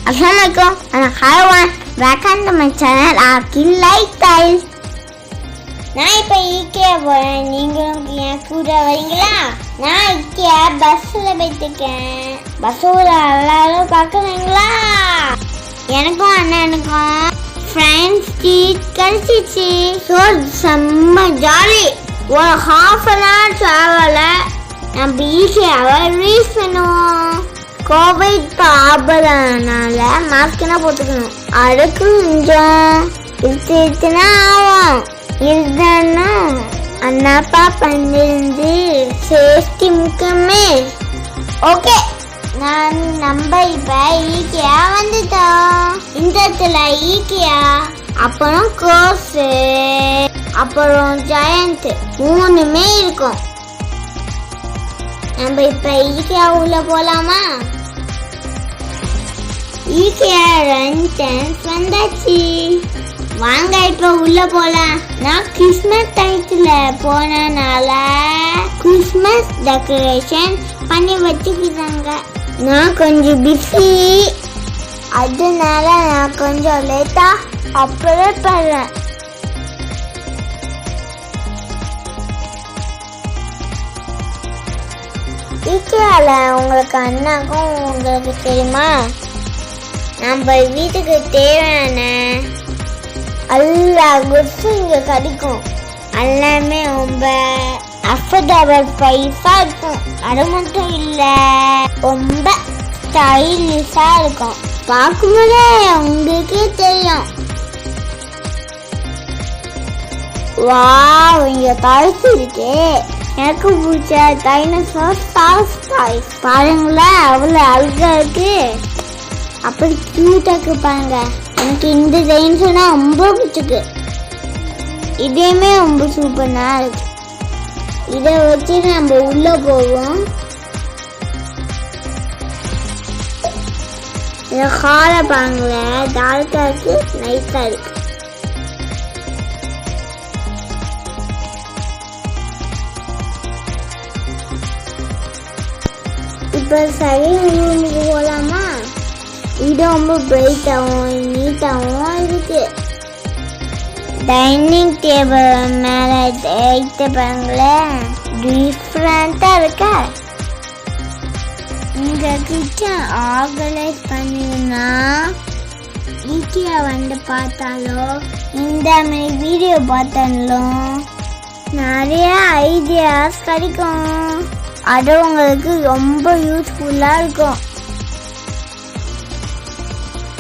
Assalamualaikum and hi everyone. Welcome to my channel IKEA Lifestyle. நான் இப்போ IKEA போறேன். நீங்களும் என் கூட வரீங்களா? நான் IKEA பஸ்ல போயிட்டுருக்கேன். பஸ்ஸோட எல்லாரும் பார்க்குறீங்களா? எனக்கும் அண்ணனுக்கும் ஃப்ரெண்ட்ஸ் சீட் கிடைச்சிச்சு. ஸோ செம்ம ஜாலி. ஒரு ஹாஃப் அன் ஹவர் ட்ராவலில் நம்ம IKEAவை ரீச் பண்ணுவோம். கோவிட் ஆபரனால மாஸ்க்னா போட்டுக்கணும். அதுக்கு கொஞ்சம் இழுத்துனா ஆகும். இதுதானா அண்ணாப்பா பண்ணிருந்து சேஃப்டி முக்கியமே. ஓகே, நம்ம இப்போ IKEA வந்துட்டோம். இந்த இடத்துல IKEA, அப்புறம் கோர்ஸு, அப்புறம் ஜெயண்ட் மூணுமே இருக்கும். நம்ம இப்ப IKEA உள்ள போலாமா? IKEA ரெண்டன்ஸ் வந்தாச்சு. வாங்க இப்ப உள்ள போலாம். நான் கிறிஸ்மஸ் டைத்துல போனனால கிறிஸ்மஸ் டெக்கரேஷன் பண்ணி வச்சுக்கிறாங்க. நான் கொஞ்சம் பிஸி, அதனால நான் கொஞ்சம் லேட்டா அப்லோட் பண்றேன். IKEAல உங்களுக்கு அண்ணாக்கும் உங்களுக்கு தெரியுமா, நம்ம வீட்டுக்கு தேவையான எல்லா குட்ஸும் இங்கே கிடைக்கும். எல்லாமே ரொம்ப அஃபோர்டபுள் ப்ரைஸாக இருக்கும். அது மட்டும் இல்லை, ரொம்ப ஸ்டைலிஷாக இருக்கும். பார்க்கும்போதே உங்களுக்கே தெரியும். வாவ், இங்கே டாய்ஸ் இருக்கு. எனக்கு பிடிச்ச டைனோசார் டாய்ஸ் பாருங்களேன், அவ்வளோ அழகா இருக்கு. அப்படி கியூட்டா இருக்கு பாருங்க. எனக்கு இந்த டைனோசார்னா ரொம்ப பிடிச்சிருக்கு. இதையுமே ரொம்ப சூப்பரா இருக்கு. இதை வச்சு நம்ம உள்ள போவோம். இந்த ஹாலை பாருங்களேன், டார்க்கா இருக்கு, நைஸா இருக்கு. இப்போ செகண்ட் ரூமுக்கு போகலாமா? இது ரொம்ப பிரைட்டாகவும் நீட்டாகவும் இருக்கு. டைனிங் டேபிள் மேலே வைத்து பாருங்களேன், டிஃப்ரெண்ட்டாக இருக்கா. இங்கே கிச்சன் ஆர்கனைஸ் பண்ணிங்கன்னா IKEA வந்து பார்த்தாலோ இந்த மாதிரி வீடியோ பார்த்தாலும் நிறைய ஐடியாஸ் கிடைக்கும். அது உங்களுக்கு ரொம்ப யூஸ்ஃபுல்லாக இருக்கும்.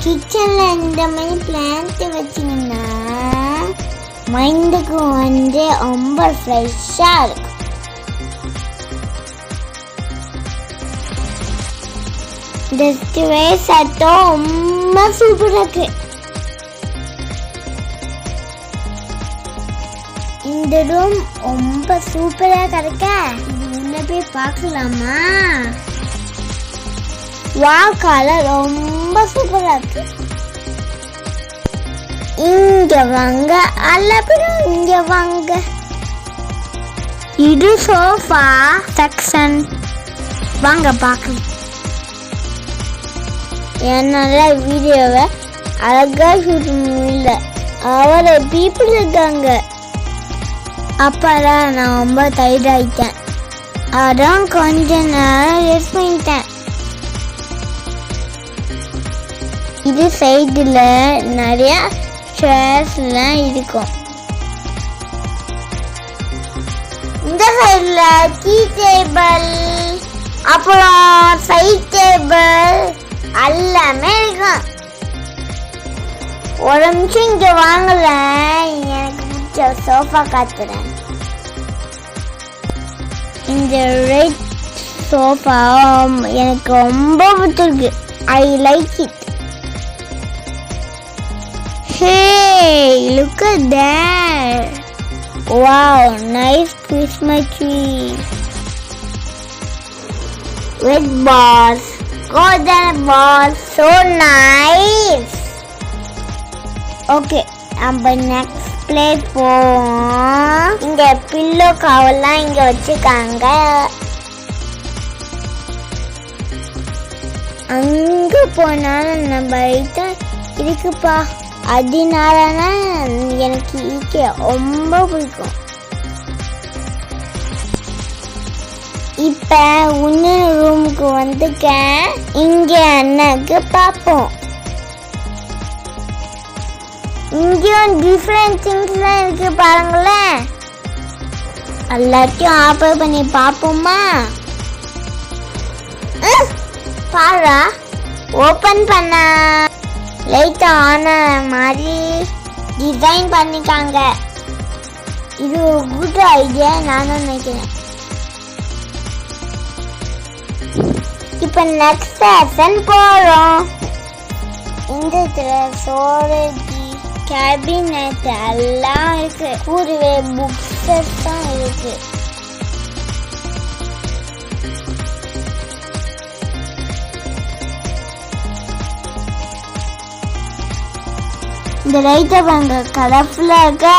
கிச்சனில் இந்த மாதிரி பிளான்ட் வச்சிங்கன்னா மைண்டுக்கு வந்து ரொம்ப ஃப்ரெஷ்ஷாக இருக்கும். இந்த ஸ்டே சட்டம் ரொம்ப சூப்பராக இருக்கு. இந்த ரூம் ரொம்ப சூப்பராக கிடைக்க உள்ள போய் பார்க்கலாமா? வாவ், கலர் ரொம்ப சூப்பரா இருக்கு. இங்க வாங்க, அப்புறம் இங்க வாங்க. இது சோஃபா செக்ஷன். வாங்க பார்க்கலாம். என்னால வீடியோவை அழகா ஷூட் முடியல, அவ்வளோ பீப்புள் இருக்காங்க. அப்பதான் நான் ரொம்ப டயர்ட் ஆயிட்டேன். அதான் கொஞ்ச நேரம் ரெஸ்ட் பண்ணிட்டேன். இது சைடுல நிறைய சேர்ஸ்லாம் இருக்கும். இந்த சைடுல டீ டேபிள், அப்புறம் சைட் டேபிள் எல்லாமே இருக்கும். ஒரு நிமிஷம் இங்க வாங்கல, எனக்கு பிடிச்ச சோஃபா காத்துறேன். இந்த ரெட் சோஃபா எனக்கு ரொம்ப பிடிச்சிருக்கு. I like it. Hey, look at that. Wow, nice Christmas tree. Red balls, golden balls, so nice. Okay, நம்ம next place போவோம். இங்க பில்லோ கவர்லாம் இங்க வச்சிருக்காங்க. அங்கே போனாலும் நம்ம லைட்டா இருக்குப்பா. அதனாலனா எனக்கு IKEA ரொம்ப பிடிக்கும். இப்போ இன்னொரு ரூமுக்கு வந்துக்கேன். இங்கே அண்ணாக்கு பார்ப்போம். இங்கேயும் டிஃப்ரெண்ட் திங்ஸ்லாம் இருக்கு பாருங்களேன். எல்லாத்தையும் ஆப்பர் பண்ணி பார்ப்போமா? பாரா ஓப்பன் பண்ண லைட் ஆன மாதிரி டிசைன் பண்ணிக்காங்க. இது ஒரு குட் ஐடியா நானும் நினைக்கிறேன். இப்போ நெக்ஸ்ட் செஷன் போகிறோம். இந்த ஸ்டோரேஜ் கேபினெட் எல்லாம் இருக்கு. கூடவே புக்ஸ் தான் இருக்கு. இந்த லைட்டை பாருங்க, கலர்ஃபுல்லாக இருக்க.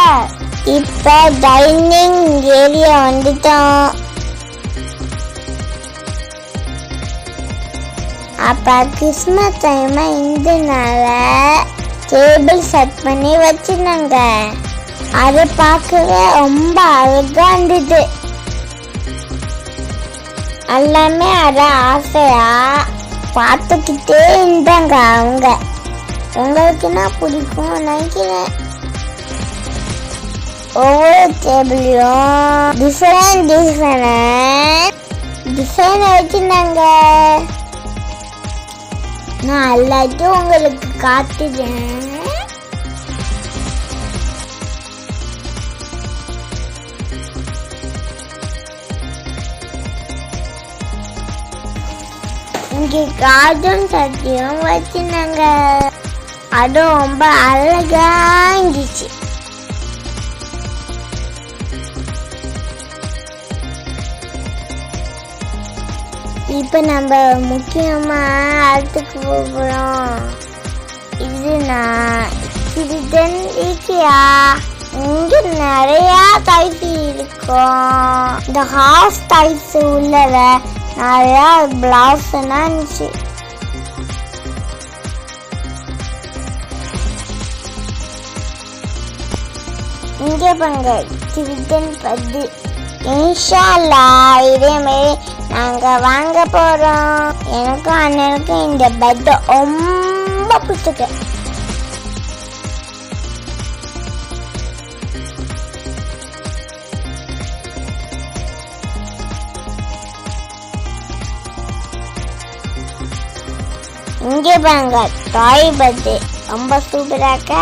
இப்போ டைனிங் ஏரியா வந்துட்டோம். அப்போ கிறிஸ்மஸ் டைம் இதனால டேபிள் செட் பண்ணி வச்சிருந்தாங்க. அது பார்க்கவே ரொம்ப அழகா இருந்தது. எல்லாமே அதை ஆசையா பார்த்துக்கிட்டே இருந்தாங்க அவங்க. உங்களுக்கு என்ன பிடிக்கும் நினைக்கிறேன். ஒவ்வொரு டேபிளையும் டிஃப்ரெண்ட் டிசைன் வச்சிருந்தாங்க. நான் எல்லாத்தையும் உங்களுக்கு காட்டுறேன். இங்கே கார்ட்டூன் சட்டியும் வச்சிருந்தாங்க. அது ரொம்ப அழகா இருந்துச்சு. இப்போ நம்ம முக்கியமா அடுத்துக்கு போகிறோம். இது நான் சிறிதன் IKEA. இங்கே நிறையா டைப்ஸ் இருக்கும். இந்த ஹாஃப் டைப்ஸ் உள்ளத நிறையா பிளவுஸ்லாம் இருந்துச்சு. இங்கே பாருங்க சிறிதன் பத்து. இன்ஷா அல்லாஹ் இதே மாதிரி நாங்கள் வாங்க போகிறோம். எனக்கும் அண்ணனுக்கும் இந்த பெட் ரொம்ப பிடிச்சிருக்கு. இங்கே பாருங்க டாய் பெட் ரொம்ப சூப்பராக.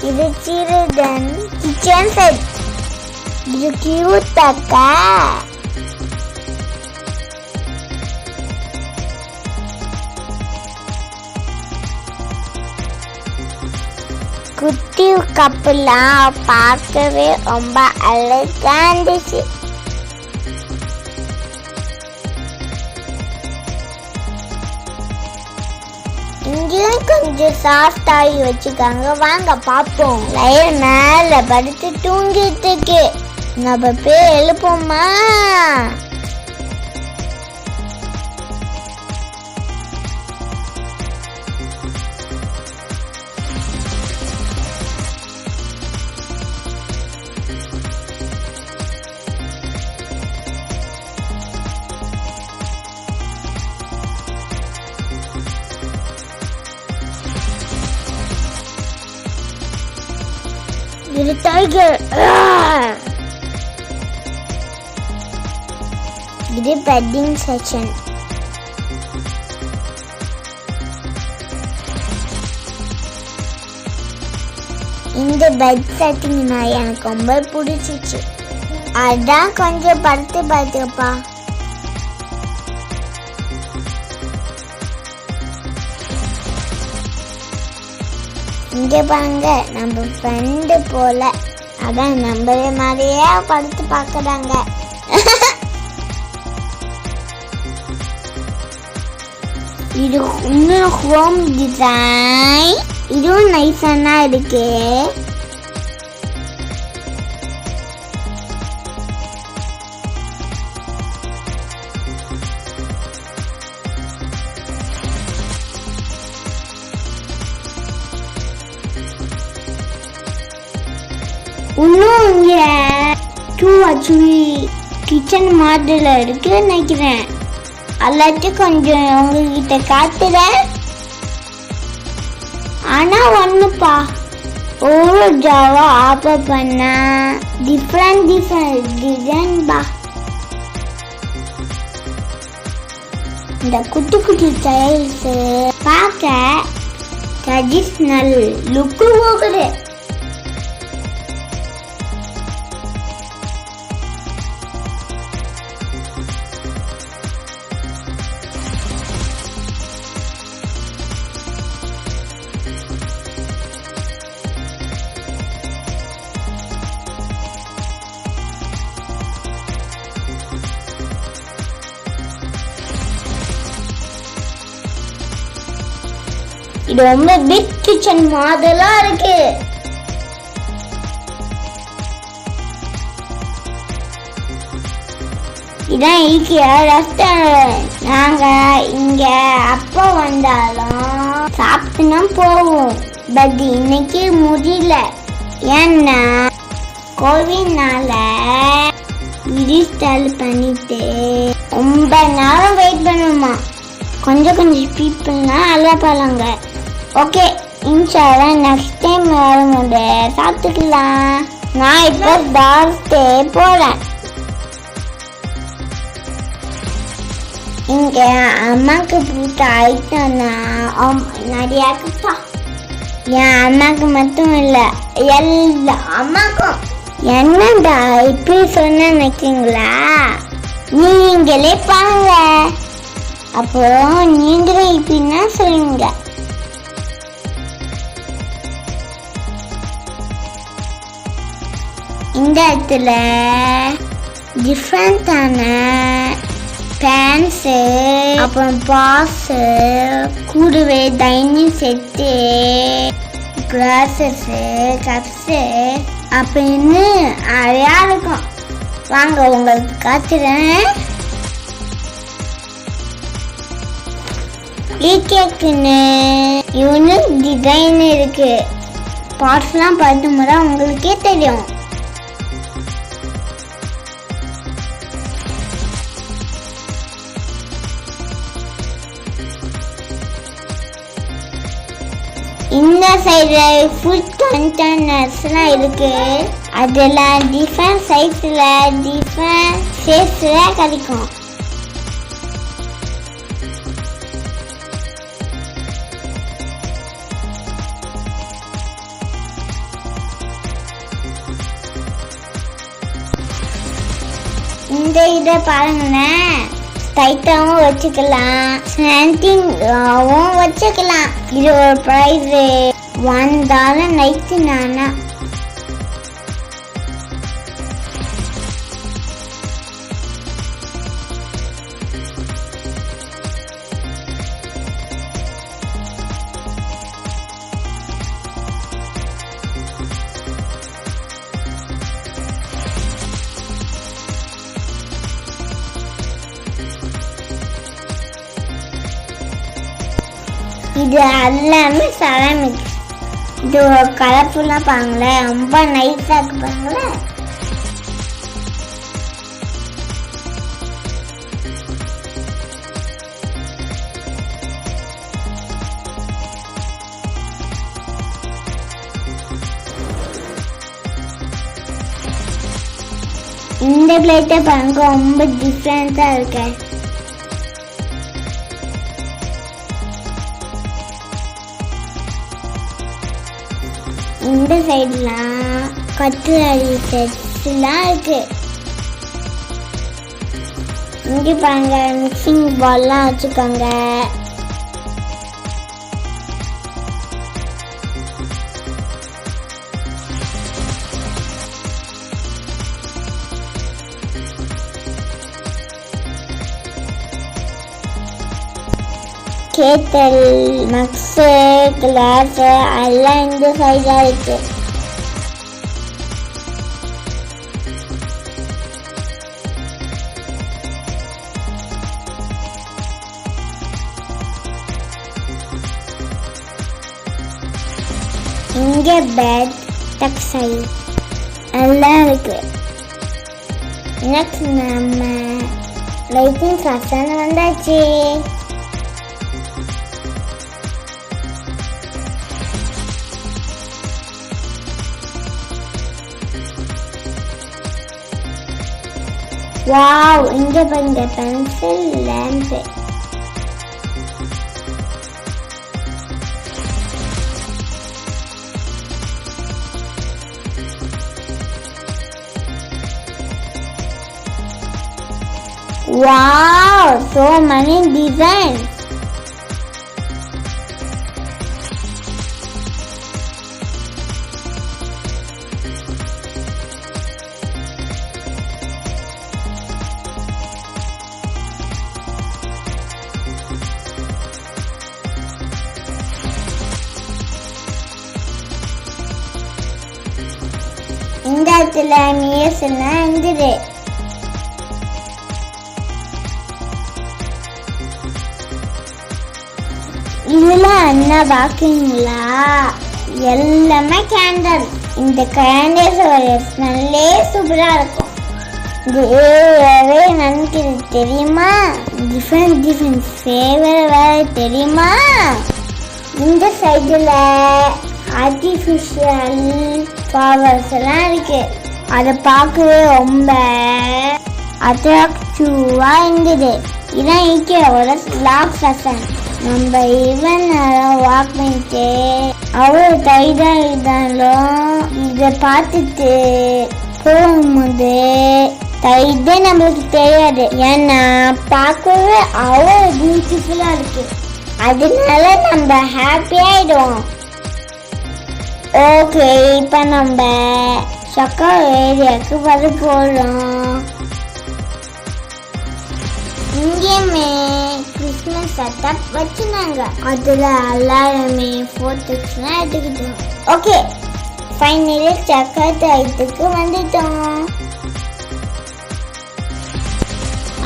இது சிறிதன் கிச்சன் செட். இது கியூட்டாக்கா. குட்டி கப்பெல்லாம் பார்க்கவே ரொம்ப அழகா இருந்துச்சு. இங்கேயும் கொஞ்சம் சாஃப்ட் ஆகி வச்சுக்காங்க. வாங்க பார்ப்போம். லயர் மேல படுத்து தூங்கிட்டு இருக்கு. நம்ம போய் எழுப்போமா? இது டைகர். இது பெட்டிங் செக்ஷன். இந்த பெட் செட்டிங் நான் எனக்கு ரொம்ப பிடிச்சிச்சு. அதான் கொஞ்சம் படுத்து பார்த்துப்பா. இங்கே பாருங்க நம்ம ஃப்ரெண்டு போல. அதான் நம்மளே மாதிரியே படுத்து பார்க்குறாங்க. இது இன்னும் ஹோம் டிசைன். இதுவும் நைஸானா இருக்கு. இன்னும் இங்க டூ ஆக்சுவலி கிச்சன் மாடல இருக்குன்னு நினைக்கிறேன். எல்லாத்தையும் கொஞ்சம் உங்ககிட்ட காட்டுறேன். ஆனா ஒண்ணுப்பா, ஒரு ஜாவா ஆப்ப பண்ணா டிஃப்ரெண்ட் டிசைன் பா. இந்த குட்டி குட்டி டைல்ஸ் பார்க்க ட்ரெடிஷ்னல் லுக்கு போகுது. இது ரொம்ப பிக் கிச்சன் மாடலா இருக்கு. இதான் IKEA ரெஸ்டாரண்ட். நாங்க இங்க அப்ப வந்தாலும் சாப்பிட்டுனா போவோம். பட் இன்னைக்கு முடியல. ஏன்னா கோவிட்னால ரீஸ்டால் பண்ணிட்டு ரொம்ப நேரம் வெயிட் பண்ணுமா. கொஞ்சம் பீப்புள்னா அழப்பாங்க. ஓகே, இன்ஷால்லா நெக்ஸ்ட் டைம் வரும்போது சாப்பிட்டுக்கலாம். நான் இப்போ தார்ஸ்டே போறேன். இங்க அம்மாக்கு பிடிச்ச ஐட்டம்னா நிறைய இருக்குப்பா. என் அம்மாக்கு மட்டும் இல்லை, எல்லா அம்மாக்கும். என்னடா இப்படி சொன்ன நினைக்கிறீங்களா? நீங்களே பாருங்க, அப்புறம் நீங்களும் இப்படின்னா சொல்லுங்க. இந்த இடத்துல டிஃப்ரெண்டான பேன்ஸு, அப்புறம் பாஸு, கூடவே டைனிங் செட்டு, கிளாஸஸு, கப்ஸு அப்படின்னு நிறையா இருக்கும். வாங்க உங்களுக்கு காத்துறேன். IKEAக்குன்னு யூனிக் டிசைன் இருக்கு. பார்ட்ஸ்லாம் பார்த்து முறை உங்களுக்கே தெரியும். இந்த சைடு ஃபுட் கண்டெய்னர்ஸ்லாம் இருக்கு. அதெல்லாம் டிஃப்ரெண்ட் சைஸ்ல டிஃப்ரெண்ட் ஷேப்ஸ்ல கிடைக்கும். இந்த இதை பாருங்களேன், டைட்டாகவும் வச்சுக்கலாம், ஸ்னாண்டிங்காகவும் வச்சுக்கலாம். இது ஒரு ப்ரைஸ் $1.99. இது எல்லாமே செராமிக். இது ஒரு கலர்ஃபுல்லாக பாருங்களேன், ரொம்ப நைஸாக இருக்கு பாருங்களேன். இந்த பிளேட்டை பாருங்க, ரொம்ப டிஃப்ரெண்ட்டாக இருக்கு. இந்த சைட்லாம் கட்லரி செட்ஸ்லாம் இருக்கு. இங்கே பாருங்க, மிக்சிங் பால்லாம் வச்சுக்கோங்க. கேட்டல், மக்ஸு, கிளாஸு எல்லாம் இந்த சைடாக இருக்கு. இங்கே பெட், டக்ஸை, நல்லா இருக்கு. நெக்ஸ்ட் நம்ம லைட்டிங் ஃபங்க்ஷன் வந்தாச்சு. வாவ், இங்க பாருங்க pencil lamp. Wow, so many designs. இந்த இடத்துல மியூஸ் எல்லாம் இருந்தது. இதுல என்ன பாக்கீங்களா? எல்லாமே கேண்டல். இந்த கேண்டில்ஸோட ஸ்மெல்லே சூப்பரா இருக்கும். இது நினைக்கிறது தெரியுமா? டிஃப்ரெண்ட் ஃப்ளேவர் வேற தெரியுமா? இந்த சைடுல ஆர்டிஃபிஷியல் ஃப்ளவர்ஸ் எல்லாம் இருக்கு. அதை பார்க்கவே ரொம்ப அட்ராக்டிவா இருந்தது. இதான் IKEAவோட லாக் ஃபேஷன். நம்ம ஈவன் வாக் பண்ணிட்டு அவ்வளோ டைடாக இருந்தாலும் இதை பார்த்துட்டு போகும்போது டைடே நம்மளுக்கு தெரியாது. ஏன்னா பார்க்கவே அவ்வளோ பியூட்டிஃபுல்லாக இருக்கு. அதனால நம்ம ஹாப்பியாகிடுவோம். ஓகே, இப்போ நம்ம சக்கா ஏரியாவுக்கு வர போகிறோம். இங்கேயுமே கிறிஸ்மஸ் செட்டப் வச்சுனாங்க. அதில் எல்லாருமே ஃபோட்டோஸ்லாம் எடுத்துக்கிட்டோம். ஓகே, ஃபைனலி சக்கர் ஐட்டுக்கு வந்துட்டோம்.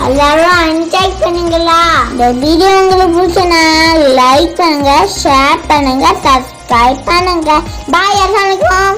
எல்லாரும் என்ஜாய் பண்ணுங்களா? இந்த வீடியோ உங்களுக்கு பிடிச்சனா லைக் பண்ணுங்க, ஷேர் பண்ணுங்க, சப்ஸ்கிரைப் பண்ணுங்க. பாய், எல்லாருக்கும்.